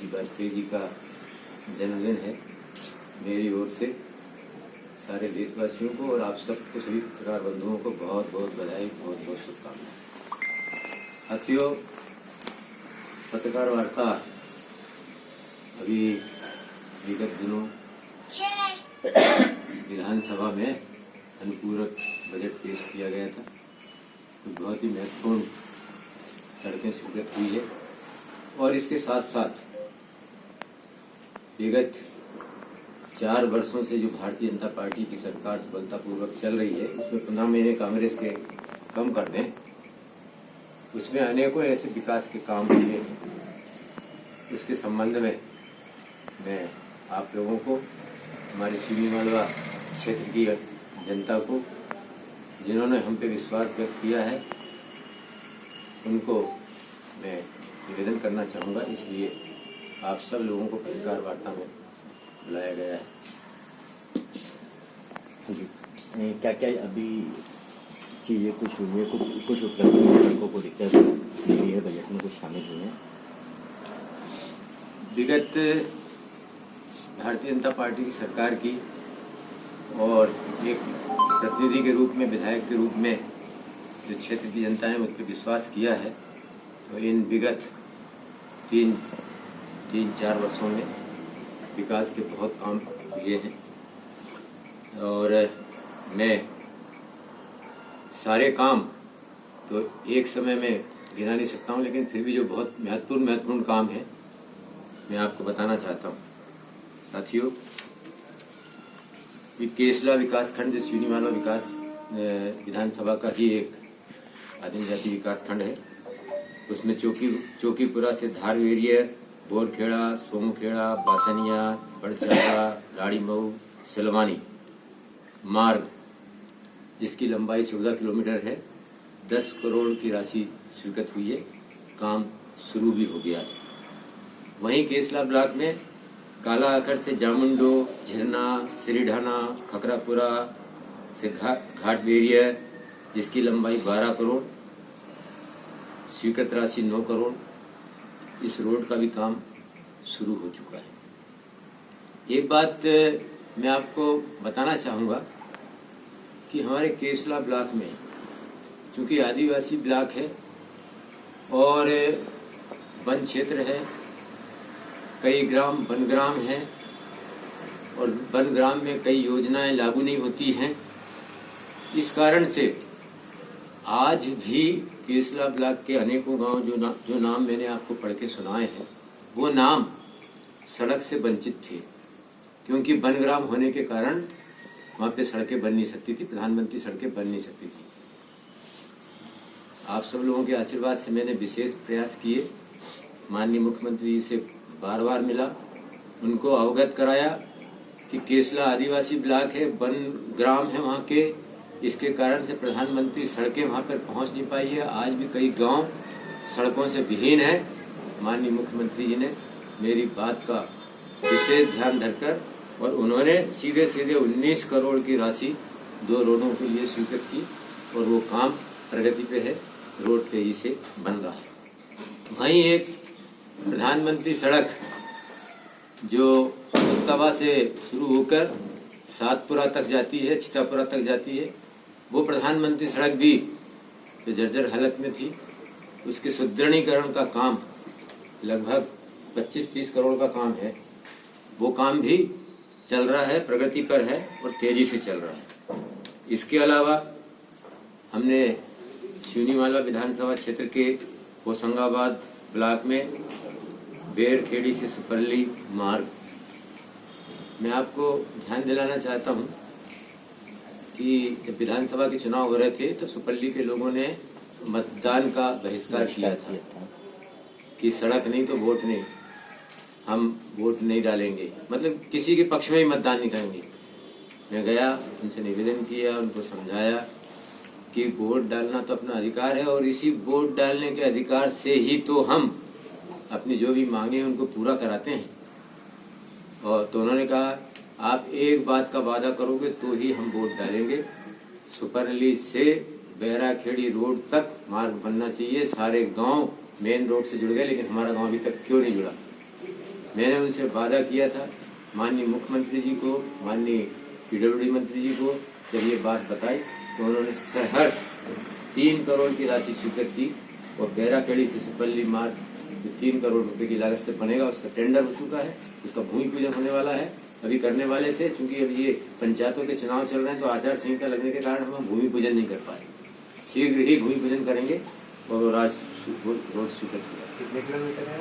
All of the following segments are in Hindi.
वाजपेयी जी का जन्मदिन है। मेरी ओर से सारे देशवासियों को और आप सबको, सभी पत्रकार बंधुओं को बहुत बहुत बधाई, बहुत बहुत शुभकामनाएं। साथियों, पत्रकार वार्ता अभी विगत दिनों विधानसभा में अनुपूरक बजट पेश किया गया था। तो बहुत ही महत्वपूर्ण सड़कें स्वीकृत हुई है और इसके साथ साथ विगत 4 वर्षों से जो भारतीय जनता पार्टी की सरकार सफलतापूर्वक चल रही है, उसमें 15 महीने कांग्रेस के कम कर दें, उसमें अनेकों ऐसे विकास के काम हुए हैं। उसके संबंध में मैं आप लोगों को, हमारे सीवी मालवा क्षेत्र की जनता को, जिन्होंने हम पे विश्वास व्यक्त किया है, उनको मैं निवेदन करना चाहूँगा। इसलिए आप सब लोगों को पत्रकार वार्ता में बुलाया गया है। क्या क्या अभी चीज़ें कुछ हुई है, कुछ उपलब्धियों को दिक्कत मिली है, बजट में कुछ शामिल हुए हैं? विगत भारतीय जनता पार्टी की सरकार की और एक प्रतिनिधि के रूप में, विधायक के रूप में जो क्षेत्र की जनता ने मुझ पर विश्वास किया है, तो इन विगत 3-4 वर्षों में विकास के बहुत काम हुए हैं और मैं सारे काम तो एक समय में गिना नहीं सकता हूं, लेकिन फिर भी जो बहुत महत्वपूर्ण काम है मैं आपको बताना चाहता हूं। साथियों, ये केसला विकास खंड जो सीवी मालवा विधानसभा का ही एक आदिम जाति विकास खंड है, उसमें चौकीपुरा से धारवेरिया, बोरखेड़ा, सोमखेड़ा, बासनिया, बड़चारा, लाड़ीमऊ, सिलवानी मार्ग, जिसकी लंबाई 14 किलोमीटर है, 10 करोड़ की राशि स्वीकृत हुई है। काम शुरू भी हो गया है। वहीं केसला ब्लॉक में काला आखर से जामुंडो, झिरना, श्रीढाना, खकरापुरा से घाटबेरिया, जिसकी लंबाई 12 करोड़, स्वीकृत राशि 9 करोड़, इस रोड का भी काम शुरू हो चुका है। एक बात मैं आपको बताना चाहूँगा कि हमारे केसला ब्लॉक में, चूंकि आदिवासी ब्लॉक है और वन क्षेत्र है, कई ग्राम वनग्राम हैं और वनग्राम में कई योजनाएं लागू नहीं होती हैं। इस कारण से आज भी केसला ब्लॉक के अनेकों गांव जो नाम मैंने आपको पढ़ के सुनाए हैं, वो नाम सड़क से वंचित थे, क्योंकि वनग्राम होने के कारण वहां पे सड़कें बन नहीं सकती थी, प्रधानमंत्री सड़कें बन नहीं सकती थी। आप सब लोगों के आशीर्वाद से मैंने विशेष प्रयास किए, माननीय मुख्यमंत्री जी से बार बार मिला, उनको अवगत कराया कि केसला आदिवासी ब्लॉक है, वन ग्राम है वहाँ के, इसके कारण से प्रधानमंत्री सड़कें वहाँ पर पहुँच नहीं पाई है। आज भी कई गांव सड़कों से विहीन है। माननीय मुख्यमंत्री जी ने मेरी बात का विशेष ध्यान धरकर और उन्होंने सीधे 19 करोड़ की राशि 2 रोडों के लिए स्वीकृत की और वो काम प्रगति पे है, रोड तेजी से बन रहा है। वहीं एक प्रधानमंत्री सड़क जो सुल्तावा से शुरू होकर सातपुरा तक जाती है, चितापुरा तक जाती है, वो प्रधानमंत्री सड़क भी जो जर्जर हालत में थी, उसके सुदृढ़ीकरण का काम लगभग 25-30 करोड़ का काम है। वो काम भी चल रहा है, प्रगति पर है और तेजी से चल रहा है। इसके अलावा हमने सीवी मालवा विधानसभा क्षेत्र के होशंगाबाद ब्लॉक में बेरखेड़ी से सुपरली मार्ग, मैं आपको ध्यान दिलाना चाहता हूं कि जब विधानसभा के चुनाव हो रहे थे तो सुपरली के लोगों ने मतदान का बहिष्कार किया था कि सड़क नहीं तो वोट नहीं, हम वोट नहीं डालेंगे, मतलब किसी के पक्ष में ही मतदान नहीं करेंगे। मैं गया, उनसे निवेदन किया, उनको समझाया कि वोट डालना तो अपना अधिकार है और इसी वोट डालने के अधिकार से ही तो हम अपनी जो भी मांगे उनको पूरा कराते हैं। और तो उन्होंने कहा, आप एक बात का वादा करोगे तो ही हम वोट डालेंगे, सुपरली से बैराखेड़ी रोड तक मार्ग बनना चाहिए। सारे गांव मेन रोड से जुड़ गए, लेकिन हमारा गांव अभी तक क्यों नहीं जुड़ा? मैंने उनसे वादा किया था, माननीय मुख्यमंत्री जी को, माननीय पीडब्ल्यूडी मंत्री जी को जब ये बात बताई तो उन्होंने सहर्ष 3 करोड़ की राशि स्वीकृत की और बैराखेड़ी से सिपल्ली मार्ग जो 3 करोड़ रुपए की लागत से बनेगा उसका टेंडर हो चुका है, उसका भूमि पूजन होने वाला है। अभी करने वाले थे, क्योंकि अब ये पंचायतों के चुनाव चल रहे हैं तो आचार संहिता लगने के कारण हम भूमि पूजन नहीं कर पाए। शीघ्र ही भूमि पूजन करेंगे और वो रोड स्वीकृत होगा। कितने किलोमीटर है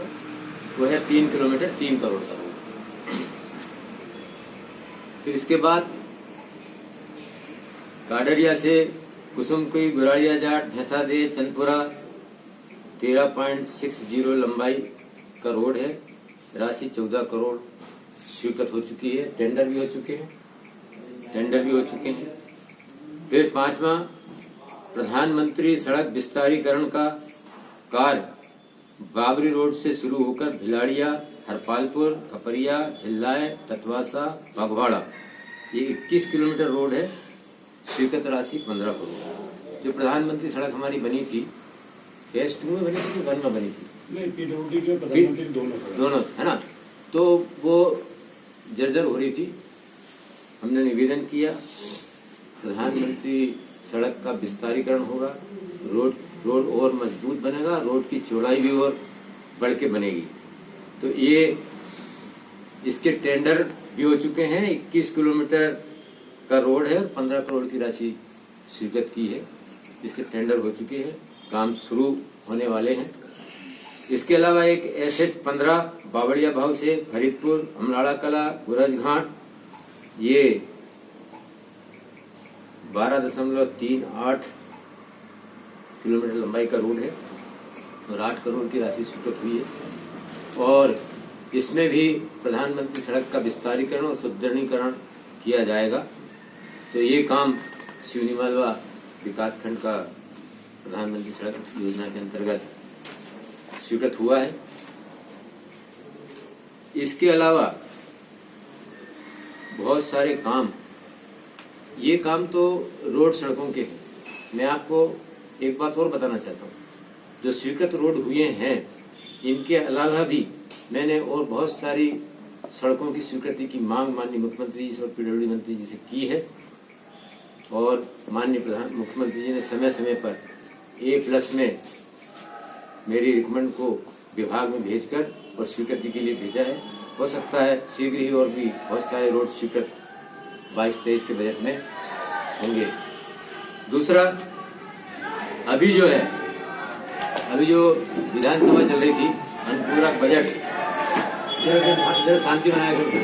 वो है 3 किलोमीटर 3 करोड़ का रोड। फिर इसके बाद काडरिया से कुसुमकुई गुराड़िया जाट भैंसा दे चंदपुरा 13.60 लंबाई का रोड है। राशि 14 करोड़ स्वीकृत हो चुकी है, टेंडर भी हो चुके हैं। फिर 5वां प्रधानमंत्री सड़क विस्तारीकरण का कार्य बाबरी रोड से शुरू होकर भिलाड़िया, हरपालपुर, खपरिया, झिल्लाए, ततवासा, बागवाड़ा, ये 21 किलोमीटर रोड है। स्वीकृत राशि 15 करोड़। जो प्रधानमंत्री सड़क हमारी बनी थी, फेज 2 में बनी थी, 1 में बनी थी, नहीं पीडब्ल्यूडी के प्रधानमंत्री दोनों है ना, तो वो जर्जर हो रही थी। हमने निवेदन किया, प्रधानमंत्री सड़क का विस्तारीकरण होगा, रोड और मजबूत बनेगा, रोड की चौड़ाई भी और बढ़ के बनेगी। तो ये इसके टेंडर भी हो चुके हैं। 21 किलोमीटर का रोड है और 15 करोड़ की राशि स्वीकृत की है। इसके टेंडर हो चुके हैं, काम शुरू होने वाले हैं। इसके अलावा एक एसएच 15 बावड़िया भाव से फरीदपुर, अमलाड़ा कला, गुरजघाट, ये 12.38 किलोमीटर लंबाई का रोड है और 8 करोड़ की राशि स्वीकृत हुई है। और इसमें भी प्रधानमंत्री सड़क का विस्तारीकरण और सुदृढ़ीकरण किया जाएगा। तो ये काम सिवनी मालवा विकासखंड का प्रधानमंत्री सड़क योजना के अंतर्गत स्वीकृत हुआ है। इसके अलावा बहुत सारे काम, ये काम तो रोड सड़कों के हैं। मैं आपको एक बात और बताना चाहता हूँ, जो स्वीकृत रोड हुए हैं इनके अलावा भी मैंने और बहुत सारी सड़कों की स्वीकृति की मांग माननीय मुख्यमंत्री जी से और पीडब्ल्यूडी मंत्री जी से की है और माननीय प्रधान मुख्यमंत्री जी ने समय समय पर A+ में मेरी रिकमेंड को विभाग में भेजकर और स्वीकृति के लिए भेजा है। हो सकता है शीघ्र ही और भी बहुत सारे रोड स्वीकृत 22-23 के बजट में होंगे। दूसरा, अभी जो विधानसभा चल रही थी, अनुपूरक बजट, शांति बनाए रखो,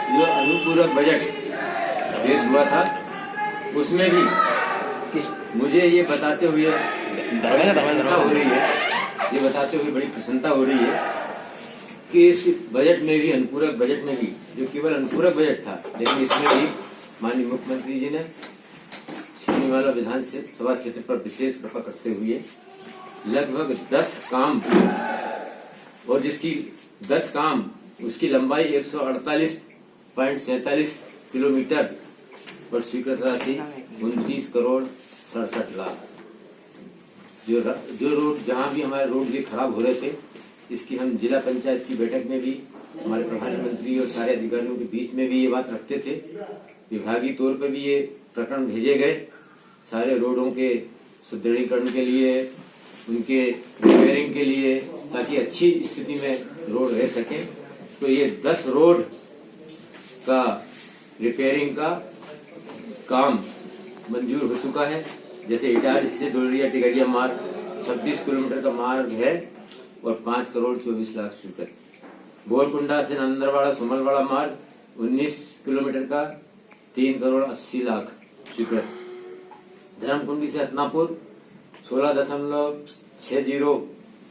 जो अनुपूरक बजट पेश हुआ था उसमें भी मुझे ये बताते हुए बड़ी प्रसन्नता हो रही है कि इस बजट में भी, अनुपूरक बजट में भी, जो केवल अनुपूरक बजट था, लेकिन इसमें भी माननीय मुख्यमंत्री जी ने सिवनीवाला विधानसभा क्षेत्र पर विशेष कृपा करते हुए लगभग 10 काम, और जिसकी 10 काम उसकी लंबाई 148.47 किलोमीटर और स्वीकृत राशि 29 करोड़ 67 लाख। जो रोड, जहां भी हमारे रोड ये खराब हो रहे थे, इसकी हम जिला पंचायत की बैठक में भी हमारे प्रभारी मंत्री और सारे अधिकारियों के बीच में भी ये बात रखते थे। विभागीय तौर पर भी ये प्रकरण भेजे गए सारे रोडों के सुदृढ़ीकरण के लिए, उनके रिपेयरिंग के लिए, ताकि अच्छी स्थिति में रोड रह सके। तो ये 10 रोड का रिपेयरिंग का काम मंजूर हो चुका है। जैसे इटारसी से डोलरिया टिकरिया मार्ग 26 किलोमीटर का मार्ग है और 5 करोड़ 24 लाख स्वीकृत। बोरकुंडा से नंदरवाड़ा सुमलवाड़ा मार्ग 19 किलोमीटर का 3 करोड़ 80 लाख स्वीकृत। धर्मकुंडी से हतनापुर 16.60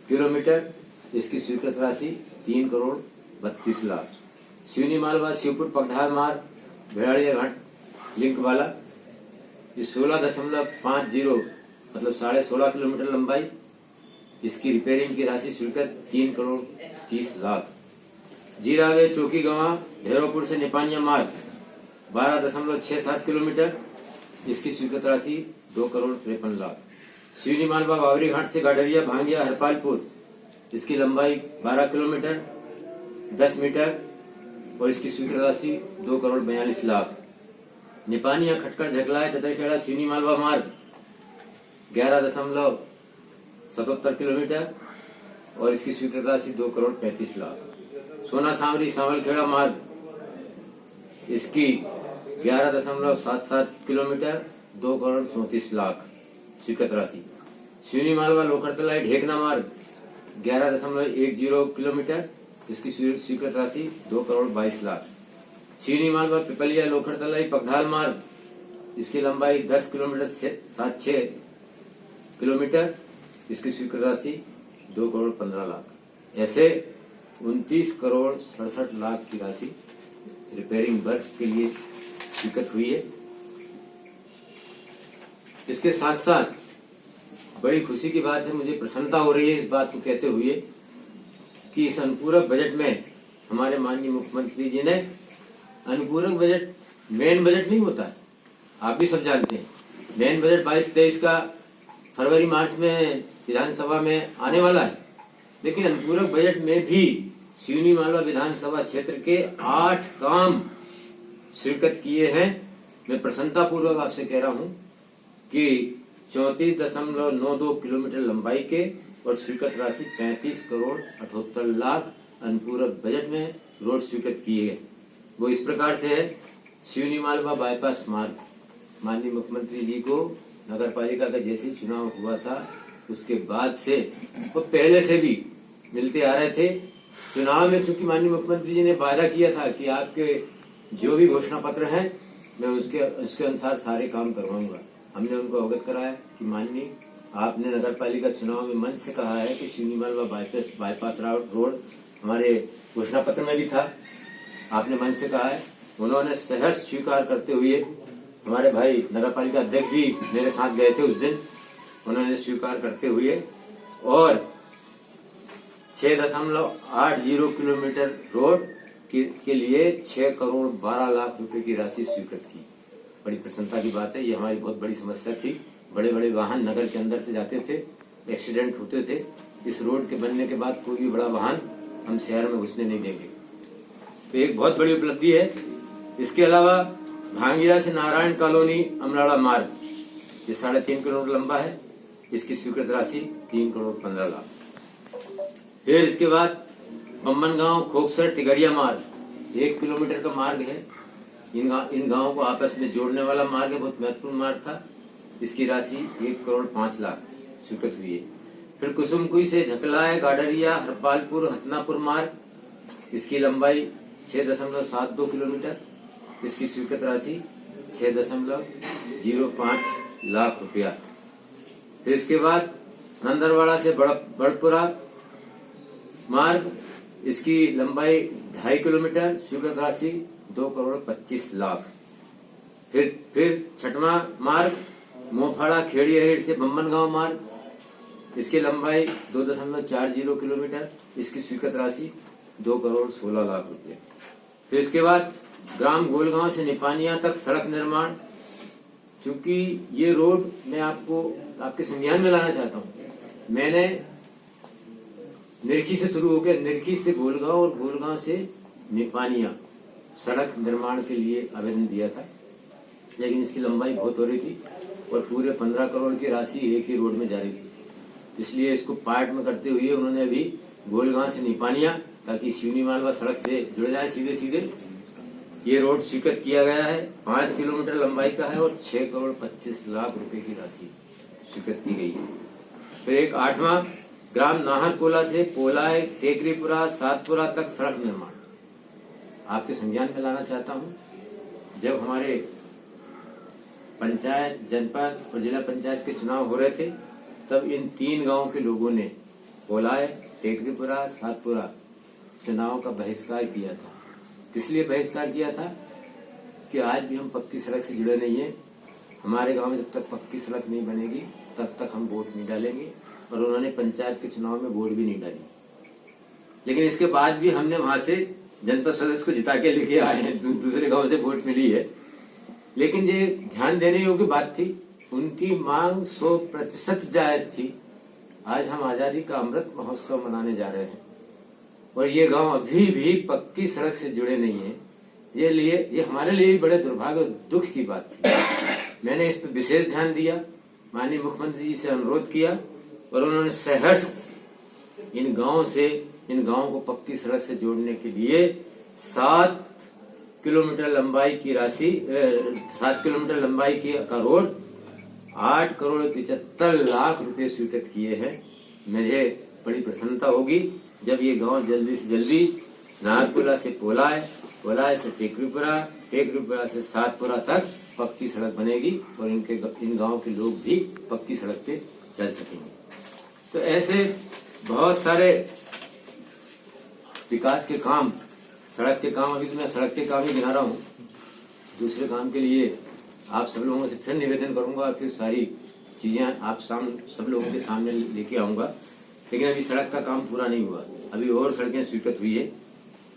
किलोमीटर, इसकी स्वीकृत राशि 3 करोड़ 32 लाख। सिवनी मालवा शिवपुर पगधार मार्ग भिड़ाड़िया घाट लिंक वाला, ये 16.50 मतलब 16.5 किलोमीटर लंबाई, इसकी रिपेयरिंग की राशि स्वीकृत 3 करोड़ 30 लाख। जीरावे चौकी गवा भैरवपुर से निपानिया मार्ग 12.67 किलोमीटर, इसकी स्वीकृत राशि 2 करोड़ 53 लाख। सिवनी मालवा बावरी घाट से गाडरिया भांगिया हरपालपुर, इसकी लंबाई 12 किलोमीटर, 10 मीटर और इसकी स्वीकृत राशि 2,42,00,000। निपानिया खटकर झकलाए चतरखेड़ा सीनी मालवा मार्ग 11.77 किलोमीटर और इसकी स्वीकृत राशि 2,35,00,000। सोना सांवरी सांवलखेड़ा मार्ग इसकी 11.77 किलोमीटर 2,34,00,000 स्वीकृत राशि। सीनी मालवा लोखरतलाई ढेकना मार्ग 11.10 किलोमीटर इसकी स्वीकृत राशि 2,22,00,000। सीनी मालवा पिपलिया लोखरतलाई पगधाल मार्ग इसकी लंबाई 10 किलोमीटर से 7-6 किलोमीटर इसकी स्वीकृत राशि 2,15,00,000। ऐसे 29,67,00,000 की राशि रिपेयरिंग वर्क के लिए स्वीकृत हुई है। इसके साथ साथ बड़ी खुशी की बात है, मुझे प्रसन्नता हो रही है इस बात को कहते हुए कि इस अनुपूरक बजट में हमारे माननीय मुख्यमंत्री जी ने, अनुपूरक बजट मेन बजट नहीं होता है, आप भी सब जानते हैं। मेन बजट 22-23 का फरवरी मार्च में विधानसभा में आने वाला है, लेकिन अनुपूरक बजट में भी सिवनी मालवा विधानसभा क्षेत्र के 8 काम शिरकत किए हैं। मैं प्रसन्नता पूर्वक आपसे कह रहा हूं कि 34.92 किलोमीटर लंबाई के और स्वीकृत राशि 35,78,00,000 अनुपूरक बजट में रोड स्वीकृत किए गए। वो इस प्रकार से है, सिवनी मालवा बाईपास मार्ग माननीय मुख्यमंत्री जी को नगर पालिका का जैसे चुनाव हुआ था उसके बाद से वो पहले से भी मिलते आ रहे थे। चुनाव में चूंकि माननीय मुख्यमंत्री जी ने वादा किया था कि आपके जो भी घोषणा पत्र हैं मैं उसके अनुसार सारे काम करवाऊंगा। हमने उनको अवगत कराया कि माननीय आपने नगर पालिका चुनाव में मंच से कहा है कि सिवनी मालवा बाईपास रोड हमारे घोषणा पत्र में भी था, आपने मंच से कहा है। उन्होंने सहर्ष स्वीकार करते हुए, हमारे भाई नगर पालिका अध्यक्ष भी मेरे साथ गए थे उस दिन, उन्होंने स्वीकार करते हुए और 6.80 किलोमीटर रोड के लिए 6,12,00,000 रुपए की राशि स्वीकृत की। बड़ी प्रसन्नता की बात है, ये हमारी बहुत बड़ी समस्या थी। बड़े बड़े वाहन नगर के अंदर से जाते थे, एक्सीडेंट होते थे। इस रोड के बनने के बाद कोई भी बड़ा वाहन हम शहर में घुसने नहीं देंगे, तो एक बहुत बड़ी उपलब्धि है। इसके अलावा भांगिया से नारायण कॉलोनी अमराड़ा मार्ग ये 3.5 किलोमीटर लंबा है, इसकी स्वीकृत राशि 3,15,00,000। फिर इसके बाद बम्बन गांव खोकसर टिगरिया मार्ग 1 किलोमीटर का मार्ग है। इन गांवों को आपस में जोड़ने वाला मार्ग है, बहुत महत्वपूर्ण मार्ग था। इसकी राशि 1,05,00,000 स्वीकृत हुई है। फिर कुसुमकुई से झकलाए गाडरिया हरपालपुर हतनापुर मार्ग, इसकी लंबाई 6.72 किलोमीटर, इसकी स्वीकृत राशि 6.05 लाख रुपया। फिर इसके बाद नंदरवाड़ा से बड़पुरा मार्ग, इसकी लंबाई 2.5 किलोमीटर, स्वीकृत राशि 2,25,00,000। फिर छठवां मार्ग मोफाड़ा खेड़िया से बम्बन गांव मार्ग, इसकी लंबाई 2.40 किलोमीटर, इसकी स्वीकृत राशि 2,16,00,000 रुपये। फिर इसके बाद ग्राम गोलगांव से निपानिया तक सड़क निर्माण, चूंकि ये रोड मैं आपको आपके संज्ञान में लाना चाहता हूँ। मैंने निरखी से शुरू होकर निरखी से गोलगांव और गोलगांव से निपानिया सड़क निर्माण के लिए आवेदन दिया था, लेकिन इसकी लंबाई बहुत हो रही थी और पूरे 15 करोड़ की राशि एक ही रोड में जा रही थी। इसलिए इसको पार्ट में करते हुए उन्होंने अभी गोलगांव से निपानिया ताकि सिवनी मालवा सड़क से जुड़ जाए सीधे ये रोड स्वीकृत किया गया है। 5 किलोमीटर लंबाई का है और 6,25,00,000 रुपए की राशि स्वीकृत की गई है। फिर एक 8वां ग्राम नाहरकोला से पोलाय टेकरीपुरा सातपुरा तक सड़क निर्माण आपके संज्ञान में लाना चाहता हूं। जब हमारे पंचायत, जनपद और जिला पंचायत के चुनाव हो रहे थे, तब इन 3 गांवों के लोगों ने पोलाय टेकरीपुरा सातपुरा चुनाव का बहिष्कार किया था। किस लिए बहिष्कार किया था कि आज भी हम पक्की सड़क से जुड़े नहीं है, हमारे गांव में जब तक पक्की सड़क नहीं बनेगी तब तक हम वोट नहीं डालेंगे, और उन्होंने पंचायत के चुनाव में वोट भी नहीं डाली। लेकिन इसके बाद भी हमने वहां से जनपद सदस्य को जिता के लेके आए हैं, दूसरे गांव से वोट मिली है। लेकिन ये ध्यान देने योग्य बात थी, उनकी मांग 100% जायज थी। आज हम आजादी का अमृत महोत्सव मनाने जा रहे हैं और ये गांव अभी भी पक्की सड़क से जुड़े नहीं है। ये हमारे लिए भी बड़े दुर्भाग्य और दुख की बात थी। मैंने इस पर विशेष ध्यान दिया, माननीय मुख्यमंत्री जी से अनुरोध किया और उन्होंने सहर्ष इन गांवों को पक्की सड़क से जोड़ने के लिए 7 किलोमीटर लंबाई की राशि 7 किलोमीटर लंबाई का रोड 8 करोड़ 75 लाख रुपए स्वीकृत किए हैं। मुझे बड़ी प्रसन्नता होगी जब ये गांव जल्दी से जल्दी नारपुरा से पोलाय से टेकरीपुरा से सातपुरा तक पक्की सड़क बनेगी और इन गांव के लोग भी पक्की सड़क पे चल सकेंगे। तो ऐसे बहुत सारे विकास के काम, सड़क के काम, अभी तो मैं सड़क के काम ही गिना रहा हूँ। दूसरे काम के लिए आप सब लोगों से फिर निवेदन करूंगा, फिर सारी चीजें आप सब लोगों के सामने लेके आऊंगा। लेकिन अभी सड़क का काम पूरा नहीं हुआ, अभी और सड़कें स्वीकृत हुई है।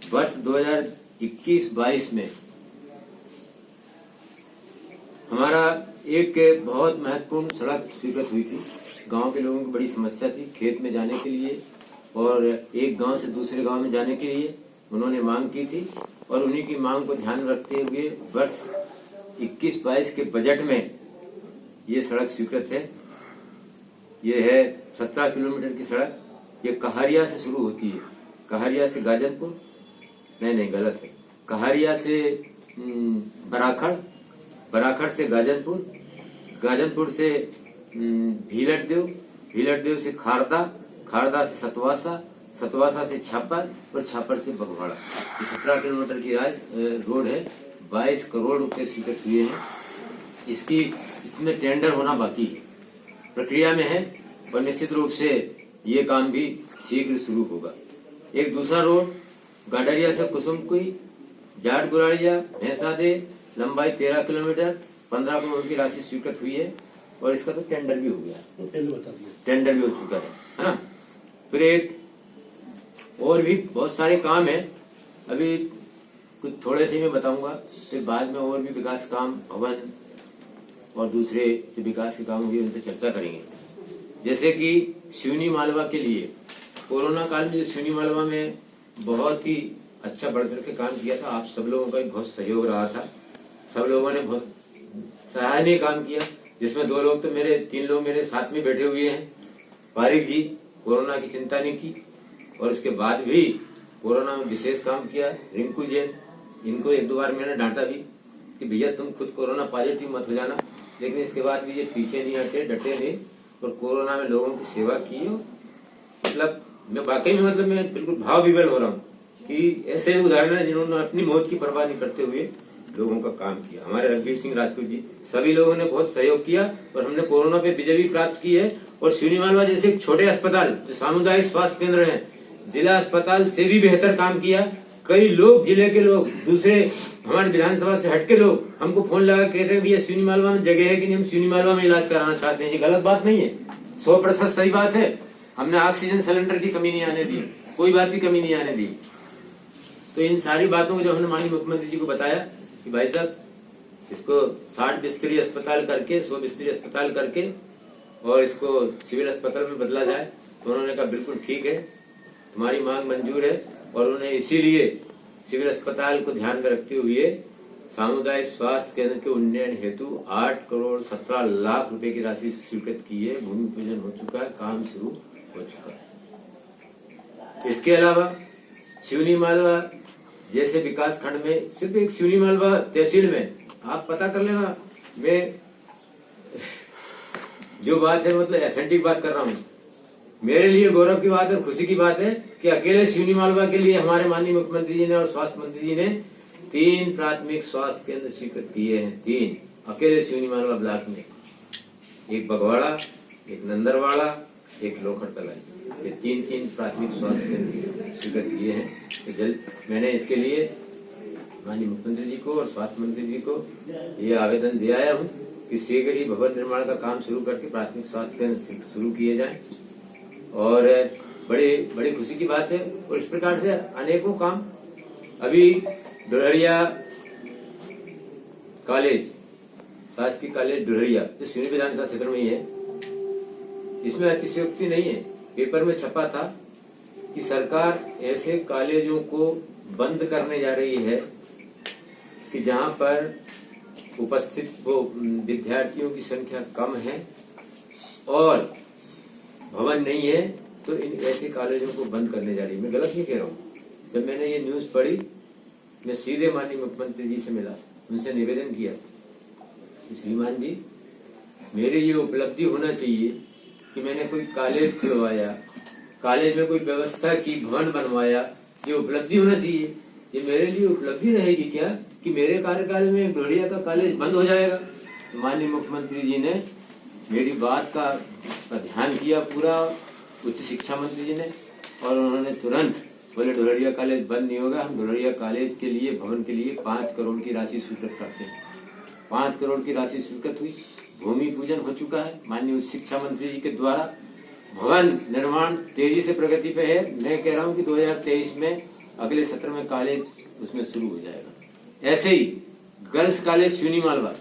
वर्ष 2021-22 में हमारा एक बहुत महत्वपूर्ण सड़क स्वीकृत हुई थी। गांव के लोगों की बड़ी समस्या थी खेत में जाने के लिए और एक गांव से दूसरे गांव में जाने के लिए उन्होंने मांग की थी और उन्हीं की मांग को ध्यान में रखते हुए वर्ष 21-22 के बजट में ये सड़क स्वीकृत है। ये है 17 किलोमीटर की सड़क। ये कहारिया से शुरू होती है, कहारिया से गाजनपुर, नहीं गलत है, कहारिया से बराखड़ से गाजनपुर से भीलटदेव से खारदा से सतवासा से छापर और छापर से बगवाड़ा। 17 किलोमीटर की रोड है। 22 करोड़ रुपए स्वीकृत हुए हैं। इसमें टेंडर होना बाकी है, प्रक्रिया में है और निश्चित रूप से ये काम भी शीघ्र शुरू होगा। एक दूसरा रोड गाडरिया से कुसुमकुई जाट गुराड़िया भैंसादे, लंबाई 13 किलोमीटर 15 करोड़ की राशि स्वीकृत हुई है और इसका तो टेंडर भी हो गया, टेंडर भी हो चुका है ना। फिर एक और भी बहुत सारे काम है, अभी कुछ थोड़े से मैं बताऊंगा, फिर बाद में और भी विकास काम, भवन और दूसरे जो विकास के काम होंगे उन पर चर्चा करेंगे। जैसे कि सिवनी मालवा के लिए कोरोना काल में सिवनी मालवा में बहुत ही अच्छा बढ़ चढ़ के काम किया था। आप सब लोगों का भी बहुत सहयोग रहा था, सब लोगों ने बहुत सराहनीय काम किया, जिसमें 3 लोग मेरे साथ में बैठे हुए हैं। पारिक जी कोरोना की चिंता नहीं की और उसके बाद भी कोरोना में विशेष काम किया। रिंकू जैन, इनको 1-2 बार मैंने डांटा भी कि भैया तुम खुद कोरोना पॉजिटिव मत हो जाना, लेकिन इसके बाद भी ये पीछे नहीं हटे, डटे नहीं और कोरोना में लोगों की सेवा की। मतलब मैं वाकई में मैं बिल्कुल भाव विवल हो रहा हूँ कि ऐसे उदाहरण है जिन्होंने अपनी मौत की परवाह नहीं करते हुए लोगों का काम किया। हमारे रणबीर सिंह राजपूत जी, सभी लोगों ने बहुत सहयोग किया और हमने कोरोना पे विजय भी प्राप्त की है। और सिवनी मालवा जैसे एक छोटे अस्पताल जो सामुदायिक स्वास्थ्य केंद्र है, जिला अस्पताल से भी बेहतर काम किया। कई लोग, जिले के लोग, दूसरे हमारे विधानसभा से हटके लोग हमको फोन लगा कहते हैं भैया सिवनी मालवा में जगह है कि नहीं, हम सिवनी मालवा में इलाज कराना चाहते हैं। ये गलत बात नहीं है, 100% सही बात है। हमने ऑक्सीजन सिलेंडर की कमी नहीं आने दी, कोई बात की कमी नहीं आने दी। तो इन सारी बातों को जब हमने माननीय मुख्यमंत्री जी को बताया कि भाई साहब इसको 60 बिस्तरी अस्पताल करके 100 बिस्तरी अस्पताल करके और इसको सिविल अस्पताल में बदला जाए, तो उन्होंने कहा बिल्कुल ठीक है, तुम्हारी मांग मंजूर है। और उन्होंने इसीलिए सिविल अस्पताल को ध्यान में रखते हुए सामुदायिक स्वास्थ्य केंद्र के उन्नयन हेतु 8 करोड़ 17 लाख रुपए की राशि स्वीकृत की है। भूमि पूजन हो चुका है, काम शुरू हो चुका है। इसके अलावा सिवनी मालवा जैसे विकास खंड में, सिर्फ एक सिवनी मालवा तहसील में आप पता कर लेना, मैं जो बात है ऑथेंटिक बात कर रहा हूँ। मेरे लिए गौरव की बात है और खुशी की बात है कि अकेले सिवनी मालवा के लिए हमारे माननीय मुख्यमंत्री जी ने और स्वास्थ्य मंत्री जी ने 3 प्राथमिक स्वास्थ्य केंद्र स्वीकृत किए हैं। 3 अकेले सिवनी मालवा ब्लॉक में, एक बगवाड़ा, एक नंदरवाड़ा, एक लोखड़तला, ये 3 प्राथमिक स्वास्थ्य केंद्र स्वीकृत किए हैं। तो जल्द मैंने इसके लिए माननीय मुख्यमंत्री जी को और स्वास्थ्य मंत्री जी को ये आवेदन दिया है कि शीघ्र ही भवन निर्माण का काम शुरू करके प्राथमिक स्वास्थ्य केंद्र शुरू किए जाएं। और बड़ी खुशी की बात है। और इस प्रकार से अनेकों काम, अभी डुरहरिया कॉलेज, शासकीय कॉलेज डुरहरिया जो सिवनी विधानसभा क्षेत्र में ही है, इसमें अतिशयोक्ति नहीं है। पेपर में छपा था कि सरकार ऐसे कॉलेजों को बंद करने जा रही है कि जहां पर उपस्थित वो विद्यार्थियों की संख्या कम है और भवन नहीं है, तो इन ऐसे कॉलेजों को बंद करने जा रही है। मैं गलत नहीं कह रहा हूँ। जब मैंने ये न्यूज पढ़ी, मैं सीधे माननीय मुख्यमंत्री जी से मिला, उनसे निवेदन किया कि श्रीमान जी, मेरी ये उपलब्धि होना चाहिए कि मैंने कोई कॉलेज खुलवाया, कॉलेज में कोई व्यवस्था की, भवन बनवाया, ये उपलब्धि होना चाहिए। ये मेरे लिए उपलब्धि रहेगी क्या कि मेरे कार्यकाल में ढोलिया का कॉलेज बंद हो जाएगा? तो माननीय मुख्यमंत्री जी ने मेरी बात का ध्यान किया, पूरा उच्च शिक्षा मंत्री जी ने, और उन्होंने तुरंत बोले ढोलरिया कॉलेज बंद नहीं होगा, हम ढोलरिया कॉलेज के लिए, भवन के लिए 5 करोड़ की राशि स्वीकृत करते हैं। 5 करोड़ की राशि स्वीकृत हुई, भूमि पूजन हो चुका है माननीय उच्च शिक्षा मंत्री जी के द्वारा। भवन निर्माण तेजी से प्रगति पे है। मैं कह रहा हूं कि 2023 में अगले सत्र में कॉलेज उसमें शुरू हो जाएगा। ऐसे ही गर्ल्स कॉलेज चुनी मालवा,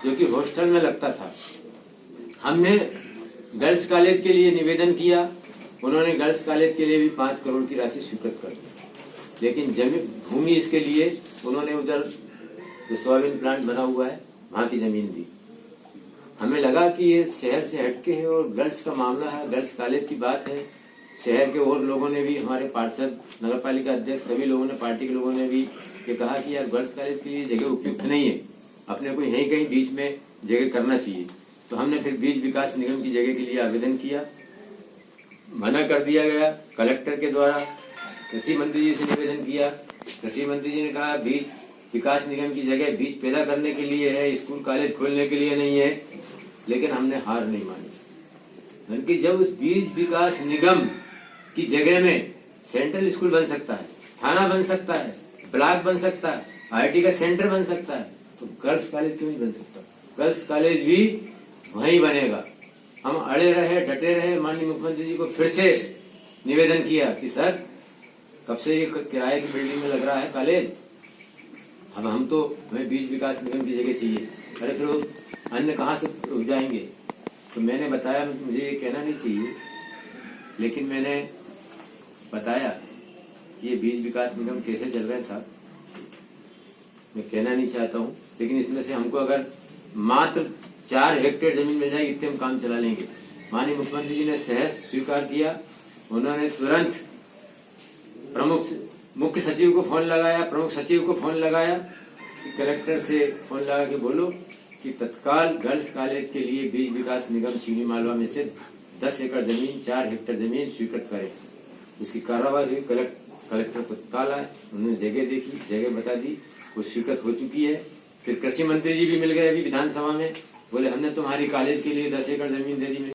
जो कि हॉस्टल में लगता था, हमने गर्ल्स कॉलेज के लिए निवेदन किया, उन्होंने गर्ल्स कॉलेज के लिए भी 5 करोड़ की राशि स्वीकृत कर दी। लेकिन जमीन, भूमि इसके लिए उन्होंने उधर जो सोयाबीन प्लांट बना हुआ है वहां की जमीन दी। हमें लगा कि ये शहर से हटके है और गर्ल्स का मामला है, गर्ल्स कॉलेज की बात है। शहर के और लोगों ने भी, हमारे पार्षद, नगर पालिका अध्यक्ष, सभी लोगों ने, पार्टी के लोगों ने भी ये कहा कि यार गर्ल्स कॉलेज के लिए जगह उपयुक्त नहीं है, अपने को यहीं कहीं बीच में जगह करना चाहिए। तो हमने फिर बीज विकास निगम की जगह के लिए आवेदन किया, मना कर दिया गया कलेक्टर के द्वारा। कृषि मंत्री जी से निवेदन किया, कृषि मंत्री जी ने कहा बीज विकास निगम की जगह बीज पैदा करने के लिए है, स्कूल कॉलेज खोलने के लिए नहीं है। लेकिन हमने हार नहीं मानी, बल्कि जब उस बीज विकास निगम की जगह में सेंट्रल स्कूल बन सकता है, थाना बन सकता है, ब्लॉक बन सकता है, IIT का सेंटर बन सकता है, तो गर्ल्स कॉलेज क्यों नहीं बन सकता? गर्ल्स कॉलेज भी वहीं बनेगा। हम अड़े रहे, डटे रहे। माननीय मुख्यमंत्री जी को फिर से निवेदन किया कि सर, कब से ये किराए की बिल्डिंग में लग रहा है कॉलेज, अब हमें बीज विकास निगम की जगह चाहिए। अरे फिर अन्य कहाँ से उग जाएंगे? तो मैंने बताया, मुझे ये कहना नहीं चाहिए, लेकिन मैंने बताया कि ये बीज विकास निगम कैसे चल रहे हैं साहब, मैं कहना नहीं चाहता हूँ, लेकिन इसमें से हमको अगर मात्र 4 हेक्टेयर जमीन मिल जाएगी, इतने हम काम चला लेंगे। माननीय मुख्यमंत्री जी ने सहज स्वीकार किया। उन्होंने तुरंत मुख्य सचिव को फोन लगाया, प्रमुख सचिव को फोन लगाया कि कलेक्टर से फोन लगा के बोलो कि तत्काल गर्ल्स कॉलेज के लिए बीज विकास निगम चीनी मालवा में से 10 एकड़ जमीन, 4 हेक्टेयर जमीन स्वीकृत करे। उसकी कार्रवाई हुई, कलेक्टर तत्काल आए, उन्होंने जगह देखी, जगह बता दी, वो स्वीकृत हो चुकी है। फिर कृषि मंत्री जी भी मिल गए अभी विधानसभा में, बोले हमने तुम्हारी कॉलेज के लिए 10 एकड़ जमीन दे दी।